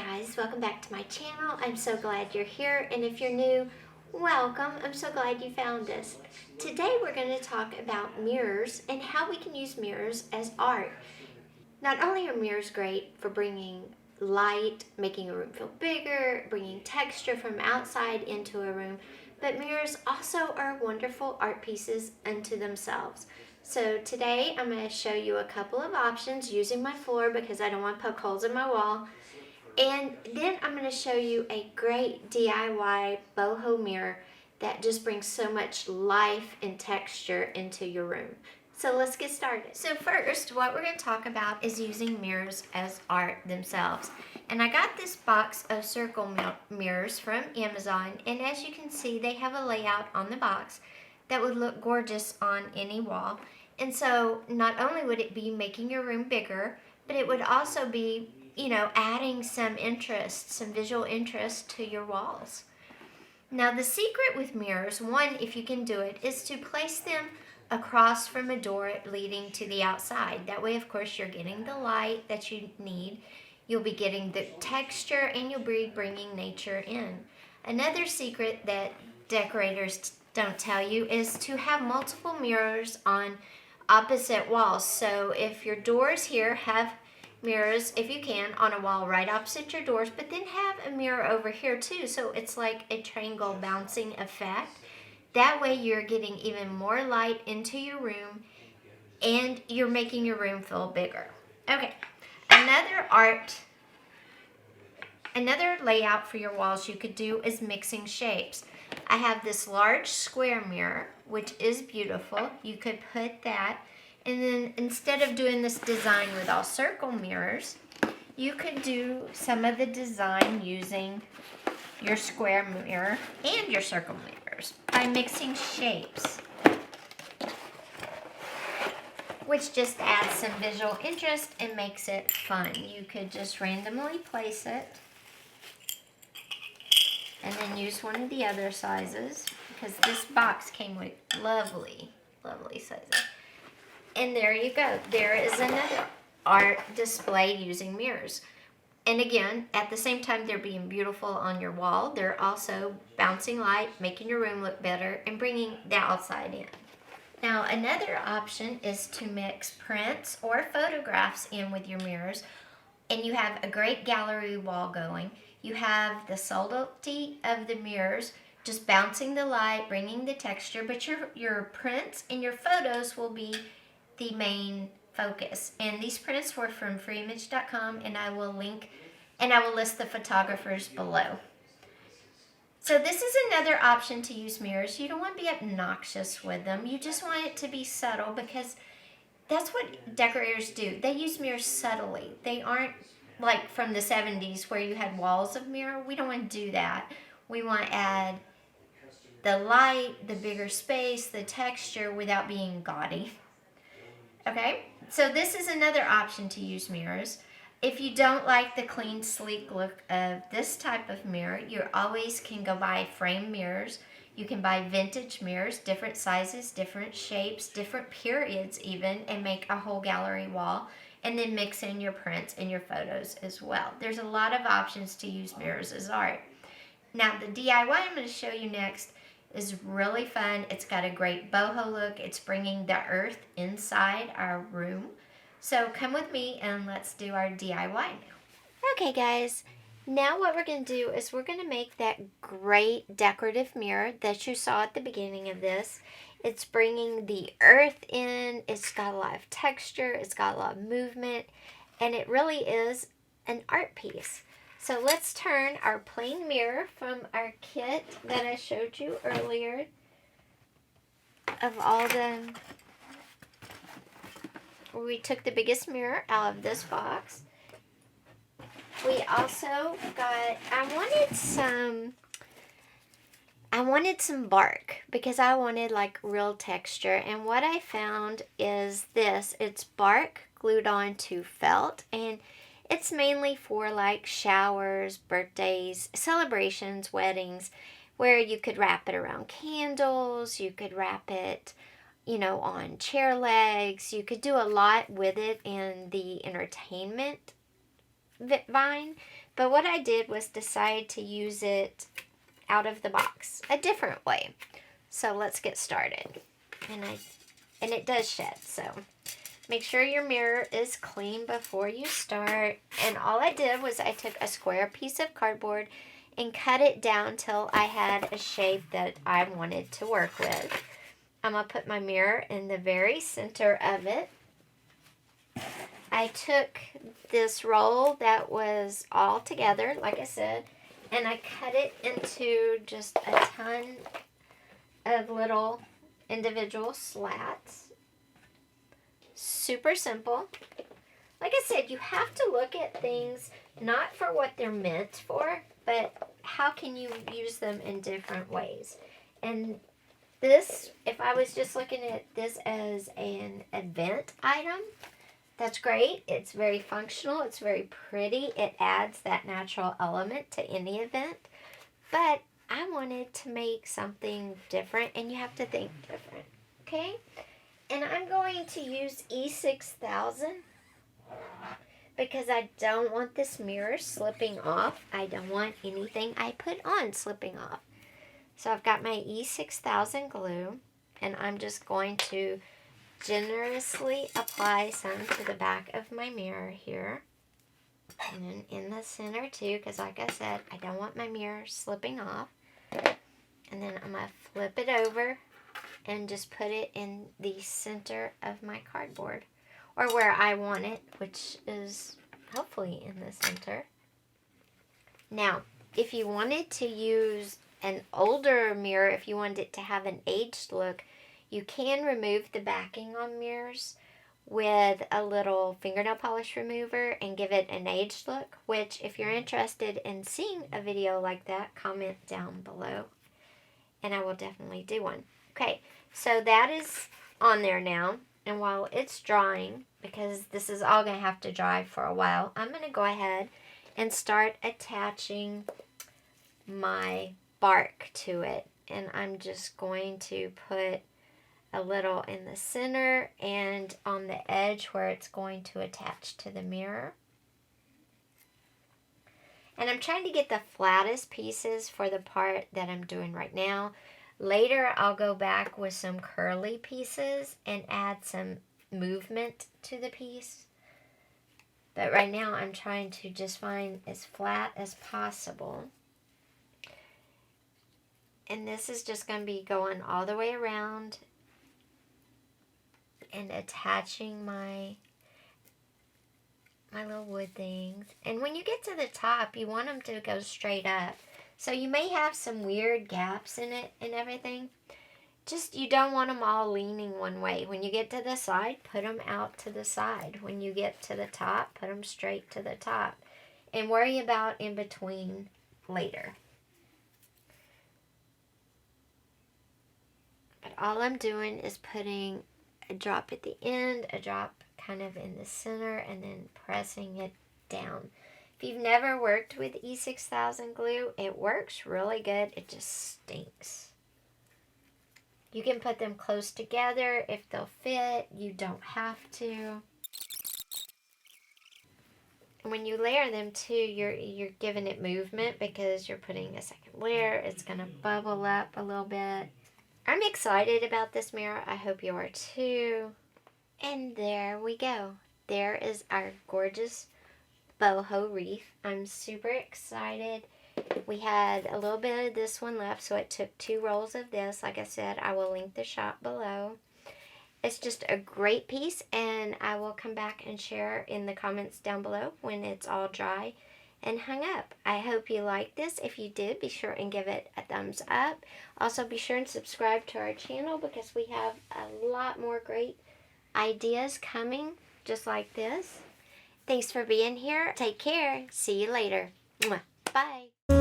guys, welcome back to my channel. I'm so glad you're here, and if you're new, welcome. I'm so glad you found us. Today we're going to talk about mirrors and how we can use mirrors as art. Not only are mirrors great for bringing light, making a room feel bigger, bringing texture from outside into a room, but mirrors also are wonderful art pieces unto themselves. So today I'm going to show you a couple of options using my floor because I don't want to poke holes in my wall. And then I'm going to show you a great DIY boho mirror that just brings so much life and texture into your room. So let's get started. So first, what we're going to talk about is using mirrors as art themselves. And I got this box of circle mirrors from Amazon, and as you can see, they have a layout on the box that would look gorgeous on any wall. And so not only would it be making your room bigger, but it would also be, adding some interest, some visual interest to your walls. Now the secret with mirrors, one, if you can do it, is to place them across from a door leading to the outside. That way, of course, you're getting the light that you need. You'll be getting the texture, and you'll be bringing nature in. Another secret that decorators don't tell you is to have multiple mirrors on opposite walls. So if your doors here have mirrors, if you can, on a wall right opposite your doors, but then have a mirror over here too, so it's like a triangle bouncing effect. That way you're getting even more light into your room, and you're making your room feel bigger. Okay, another layout for your walls you could do is mixing shapes. I have this large square mirror, which is beautiful. You could put that, and then instead of doing this design with all circle mirrors, you could do some of the design using your square mirror and your circle mirrors by mixing shapes, which just adds some visual interest and makes it fun. You could just randomly place it and then use one of the other sizes, because this box came with lovely sizes. And there you go. There is another art display using mirrors. And again, at the same time they're being beautiful on your wall, they're also bouncing light, making your room look better, and bringing the outside in. Now, another option is to mix prints or photographs in with your mirrors, and you have a great gallery wall going. You have the subtlety of the mirrors, just bouncing the light, bringing the texture, but your prints and your photos will be the main focus. And these prints were from freeimage.com, and I will list the photographers below. So this is another option to use mirrors. You don't want to be obnoxious with them. You just want it to be subtle, because that's what decorators do. They use mirrors subtly. They aren't like from the 70s where you had walls of mirror. We don't want to do that. We want to add the light, the bigger space, the texture without being gaudy. Okay, so this is another option to use mirrors. If you don't like the clean, sleek look of this type of mirror, you always can go buy frame mirrors. You can buy vintage mirrors, different sizes, different shapes, different periods even, and make a whole gallery wall, and then mix in your prints and your photos as well. There's a lot of options to use mirrors as art. Now, the DIY I'm going to show you next is really fun. It's got a great boho look. It's bringing the earth inside our room. So come with me and let's do our DIY now. Okay guys, now what we're going to do is we're going to make that great decorative mirror that you saw at the beginning of this. It's bringing the earth in. It's got a lot of texture. It's got a lot of movement, and it really is an art piece. So let's turn our plain mirror from our kit that I showed you earlier of all the... We took the biggest mirror out of this box. We also got... I wanted some bark because I wanted like real texture. And what I found is this. It's bark glued onto felt, and it's mainly for like showers, birthdays, celebrations, weddings, where you could wrap it around candles, you could wrap it, on chair legs. You could do a lot with it in the entertainment vine, But what I did was decide to use it out of the box a different way. So let's get started. And it does shed, so make sure your mirror is clean before you start. And all I did was I took a square piece of cardboard and cut it down till I had a shape that I wanted to work with. I'm going to put my mirror in the very center of it. I took this roll that was all together, like I said, and I cut it into just a ton of little individual slats. Super simple. Like I said, you have to look at things not for what they're meant for, but how can you use them in different ways. And this, if I was just looking at this as an event item, that's great. It's very functional. It's very pretty. It adds that natural element to any event. But I wanted to make something different, and you have to think different, okay? And I'm going to use E6000 because I don't want this mirror slipping off. I don't want anything I put on slipping off. So I've got my E6000 glue, and I'm just going to generously apply some to the back of my mirror here. And then in the center too, because like I said, I don't want my mirror slipping off. And then I'm going to flip it over and just put it in the center of my cardboard, or where I want it, which is hopefully in the center. Now, if you wanted to use an older mirror, if you wanted it to have an aged look, you can remove the backing on mirrors with a little fingernail polish remover and give it an aged look, which if you're interested in seeing a video like that, comment down below and I will definitely do one. Okay, so that is on there now, and while it's drying, because this is all going to have to dry for a while, I'm going to go ahead and start attaching my bark to it. And I'm just going to put a little in the center and on the edge where it's going to attach to the mirror. And I'm trying to get the flattest pieces for the part that I'm doing right now. Later, I'll go back with some curly pieces and add some movement to the piece. But right now, I'm trying to just find as flat as possible. And this is just going to be going all the way around and attaching my little wood things. And when you get to the top, you want them to go straight up. So you may have some weird gaps in it and everything. Just, you don't want them all leaning one way. When you get to the side, put them out to the side. When you get to the top, put them straight to the top. And worry about in between later. But all I'm doing is putting a drop at the end, a drop kind of in the center, and then pressing it down. If you've never worked with E6000 glue, it works really good. It just stinks. You can put them close together if they'll fit. You don't have to. And when you layer them too, you're giving it movement because you're putting a second layer. It's going to bubble up a little bit. I'm excited about this mirror. I hope you are too. And there we go. There is our gorgeous boho wreath. I'm super excited. We had a little bit of this one left, so it took 2 rolls of this. Like I said, I will link the shop below. It's just a great piece, and I will come back and share in the comments down below when it's all dry and hung up. I hope you liked this. If you did, be sure and give it a thumbs up. Also, be sure and subscribe to our channel because we have a lot more great ideas coming just like this. Thanks for being here. Take care. See you later. Mwah. Bye.